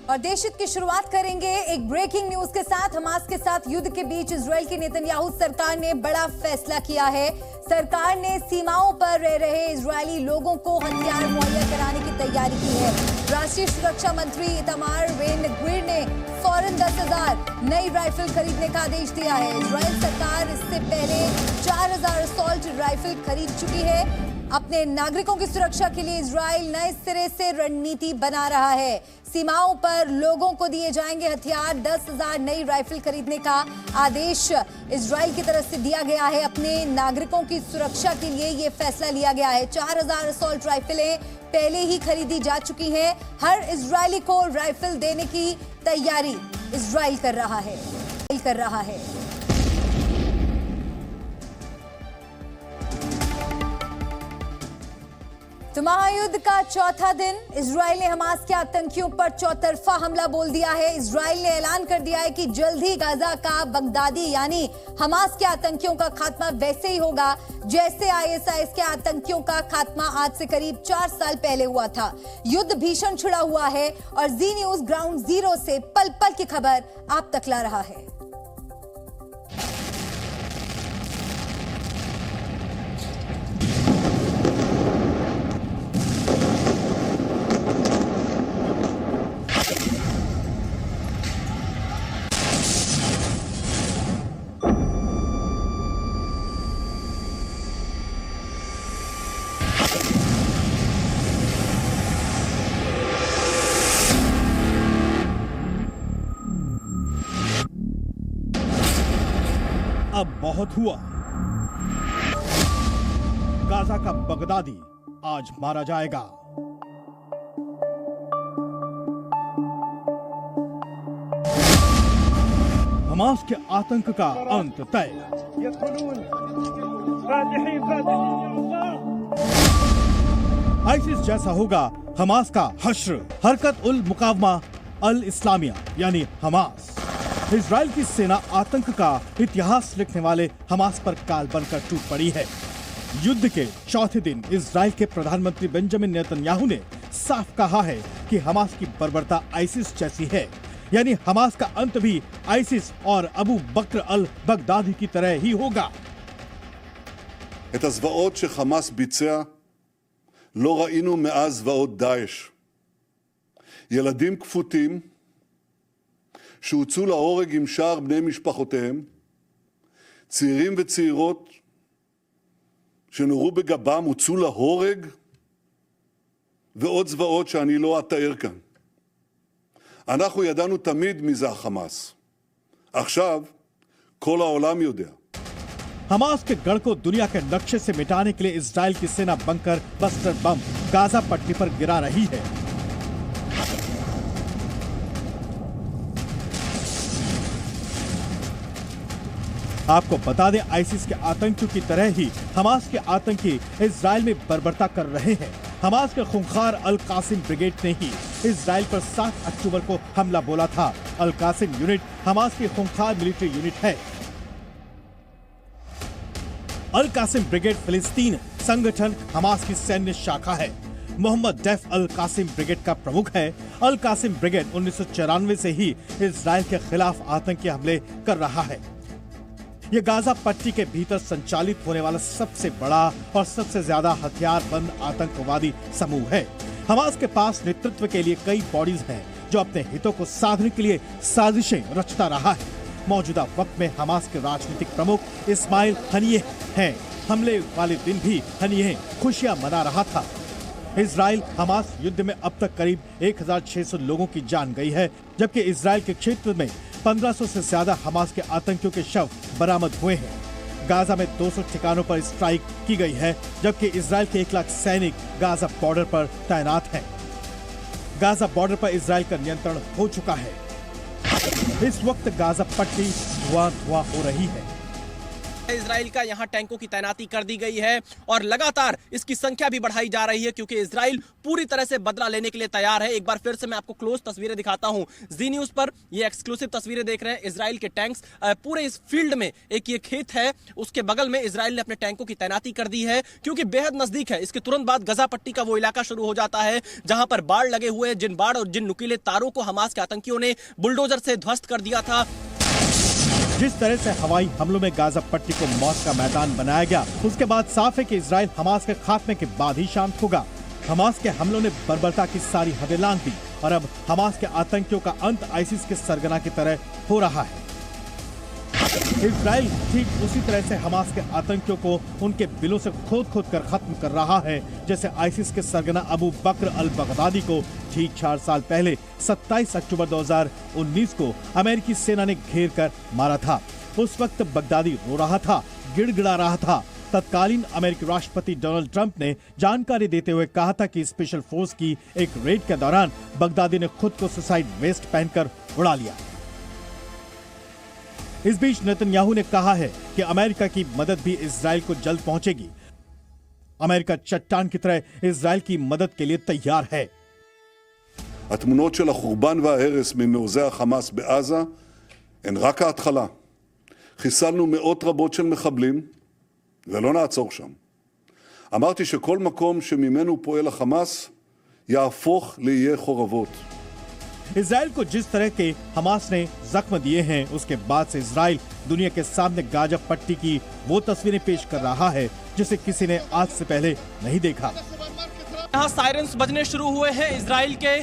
और देश हित की शुरुआत करेंगे एक ब्रेकिंग न्यूज के साथ। हमास के साथ युद्ध के बीच इजरायल की नेतन्याहू सरकार ने बड़ा फैसला किया है। सरकार ने सीमाओं पर रह रहे इजरायली लोगों को हथियार मुहैया कराने की तैयारी की है। राष्ट्रीय सुरक्षा मंत्री इतामार बेन ग्विर ने फौरन 10,000 नई राइफल खरीदने का आदेश दिया है। इजरायल सरकार इससे पहले 4,000 असॉल्ट राइफल खरीद चुकी है। अपने नागरिकों की सुरक्षा के लिए इजरायल नए सिरे से रणनीति बना रहा है। सीमाओं पर लोगों को दिए जाएंगे हथियार। 10,000 नई राइफल खरीदने का आदेश इजरायल की तरफ से दिया गया है। अपने नागरिकों की सुरक्षा के लिए यह फैसला लिया गया है। 4,000 असॉल्ट राइफलें पहले ही खरीदी जा चुकी हैं। हर इजरायली को राइफल देने की तैयारी इजरायल कर रहा है। तो महायुद्ध का चौथा दिन इजरायल ने हमास के आतंकियों पर चौतरफा हमला बोल दिया है। इजरायल ने ऐलान कर दिया है कि जल्द ही गाजा का बगदादी यानी हमास के आतंकियों का खात्मा वैसे ही होगा जैसे आईएसआईएस के आतंकियों का खात्मा आज से करीब 4 साल पहले हुआ था। युद्ध भीषण छिड़ा हुआ है और जी न्यूज ग्राउंड जीरो से पल पल की खबर आप तक ला रहा है। अब बहुत हुआ। गाजा का बगदादी आज मारा जाएगा। हमास के आतंक का अंत तय। आईसिस जैसा होगा हमास का हश्र। हरकत उल मुकावमा अल इस्लामिया यानी हमास। इजरायल की सेना आतंक का इतिहास लिखने वाले हमास पर काल बनकर टूट पड़ी है। युद्ध के चौथे दिन इजरायल के प्रधानमंत्री बेंजामिन नेतन्याहू ने साफ कहा है कि हमास की बर्बरता आईसिस जैसी है, यानी हमास का अंत भी आईसिस और अबू बकर अल बगदादी की तरह ही होगा। את הזוועות שחמאס ביצע לא ראינו מאז זוועות דאעש. ילדים כפותים שהוצאו להורג עם שאר בני משפחותיהם, צעירים וצעירות שנורו בגבם הוצאו להורג, ועוד זוועות שאני לא אתאר כאן. אנחנו ידענו תמיד מי זה החמאס. עכשיו כל העולם יודע. हमास के गढ़ को दुनिया के नक्शे से मिटाने के लिए इजरायल की सेना बंकर बस्टर बम गाजा पट्टी पर गिरा रही है। आपको बता दें, आईसिस के आतंकियों की तरह ही हमास के आतंकी इजरायल में बर्बरता कर रहे हैं। हमास के खूंखार अल कासिम ब्रिगेड ने ही इजरायल पर 7 अक्टूबर को हमला बोला था। अल कासिम यूनिट हमास की खूंखार मिलिट्री यूनिट है। अल कासिम ब्रिगेड फिलिस्तीन संगठन हमास की सैन्य शाखा है। मोहम्मद डैफ अल कासिम ब्रिगेड का प्रमुख है। अल कासिम ब्रिगेड 1994 से ही इजरायल के खिलाफ आतंकी हमले कर रहा है। ये गाजा पट्टी के भीतर संचालित होने वाला सबसे बड़ा और सबसे ज्यादा हथियारबंद आतंकवादी समूह है। हमास के पास नेतृत्व के लिए कई बॉडीज हैं जो अपने हितों को साधने के लिए साजिशें रचता रहा है। मौजूदा वक्त में हमास के राजनीतिक प्रमुख इस्माइल हनिये हैं। हमले वाले दिन भी हनिये खुशियां मना रहा था। इजरायल हमास युद्ध में अब तक करीब 1,600 लोगों की जान गई है, जबकि इजरायल के क्षेत्र में 1500 से ज्यादा हमास के आतंकियों के शव बरामद हुए हैं। गाजा में 200 ठिकानों पर स्ट्राइक की गई है, जबकि इजरायल के 1 लाख सैनिक गाजा बॉर्डर पर तैनात हैं। गाजा बॉर्डर पर इजरायल का नियंत्रण हो चुका है। इस वक्त गाजा पट्टी धुआं धुआं हो रही है। इजराइल का यहां टैंकों की तैनाती कर दी गई है और लगातार इसकी संख्या भी बढ़ाई जा रही है क्योंकि इजराइल पूरी तरह से बदला लेने के लिए तैयार है। एक बार फिर से मैं आपको क्लोज तस्वीरें दिखाता हूं। जी न्यूज पर ये एक्सक्लूसिव तस्वीरें देख रहे हैं। इजराइल के टैंक्स पूरे इस फील्ड में, एक ये खेत है उसके बगल में इजराइल ने अपने टैंकों की तैनाती कर दी है क्योंकि बेहद नजदीक है। इसके तुरंत बाद गजा पट्टी का वो इलाका शुरू हो जाता है जहां पर बाढ़ लगे हुए, जिन बाढ़ और जिन नुकीले तारों को हमास के आतंकियों ने बुलडोजर से ध्वस्त कर दिया था। जिस तरह से हवाई हमलों में गाजा पट्टी को मौत का मैदान बनाया गया, उसके बाद साफ है कि इजराइल हमास के खात्मे के बाद ही शांत होगा। हमास के हमलों ने बर्बरता की सारी हदें लांघ दी और अब हमास के आतंकियों का अंत आईसिस के सरगना की तरह हो रहा है। इजराइल ठीक उसी तरह से हमास के आतंकियों को उनके बिलों से खोद कर खत्म कर रहा है जैसे आईसिस के सरगना अबू बकर अल बगदादी को ठीक 4 साल पहले 27 अक्टूबर 2019 को अमेरिकी सेना ने घेर कर मारा था। उस वक्त बगदादी रो रहा था, गिड़गिड़ा रहा था। तत्कालीन अमेरिकी राष्ट्रपति डोनाल्ड ट्रंप ने जानकारी देते हुए कहा था कि स्पेशल फोर्स की एक रेड के दौरान बगदादी ने खुद को सुसाइड वेस्ट पहनकर उड़ा लिया। इस बीच नेतन्याहू ने कहा है कि अमेरिका की मदद भी इजराइल को जल्द पहुंचेगी। अमेरिका चट्टान की तरह इजराइल की मदद के लिए तैयार है। התמונות של החורבן וההרס ממעוזי החמאס בעזה הן רק ההתחלה. חיסלנו מאות רבות של מחבלים ולא נעצור שם. אמרתי שכל מקום שממנו פועל החמאס יהפוך לאיי חורבות. इजराइल को जिस तरह के हमास ने जख्म दिए हैं, उसके बाद से इजराइल दुनिया के सामने गाजा पट्टी की वो तस्वीरें पेश कर रहा है जिसे किसी ने आज से पहले नहीं देखा। यहाँ सायरन्स बजने शुरू हुए हैं इजराइल के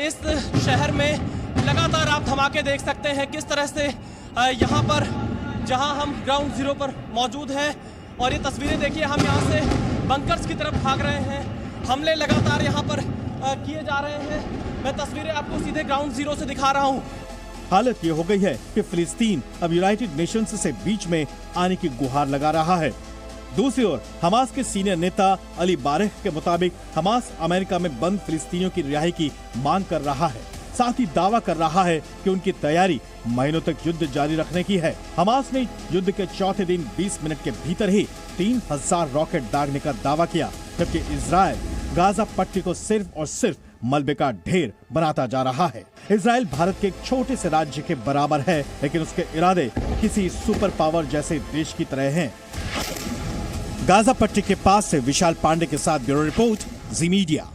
इस शहर में। लगातार आप धमाके देख सकते हैं किस तरह से यहाँ पर, जहाँ हम ग्राउंड जीरो पर मौजूद हैं, और ये तस्वीरें देखिए, हम यहाँ से बंकर्स की तरफ भाग रहे हैं। हमले लगातार यहाँ पर किए जा रहे हैं। मैं तस्वीरें आपको सीधे ग्राउंड जीरो से दिखा रहा हूँ। हालत ये हो गई है कि फिलिस्तीन अब यूनाइटेड नेशंस से बीच में आने की गुहार लगा रहा है। दूसरी ओर हमास के सीनियर नेता अली बारेह के मुताबिक हमास अमेरिका में बंद फिलिस्तीनियों की रिहाई की मांग कर रहा है। साथ ही दावा कर रहा है कि उनकी तैयारी महीनों तक युद्ध जारी रखने की है। हमास ने युद्ध के चौथे दिन 20 मिनट के भीतर ही 3000 रॉकेट दागने का दावा किया, जबकि इजराइल गाजा पट्टी को सिर्फ और सिर्फ मलबे का ढेर बनाता जा रहा है। इजराइल भारत के एक छोटे से राज्य के बराबर है, लेकिन उसके इरादे किसी सुपर पावर जैसे देश की तरह हैं। गाजा पट्टी के पास से विशाल पांडे के साथ ब्यूरो रिपोर्ट, जी मीडिया।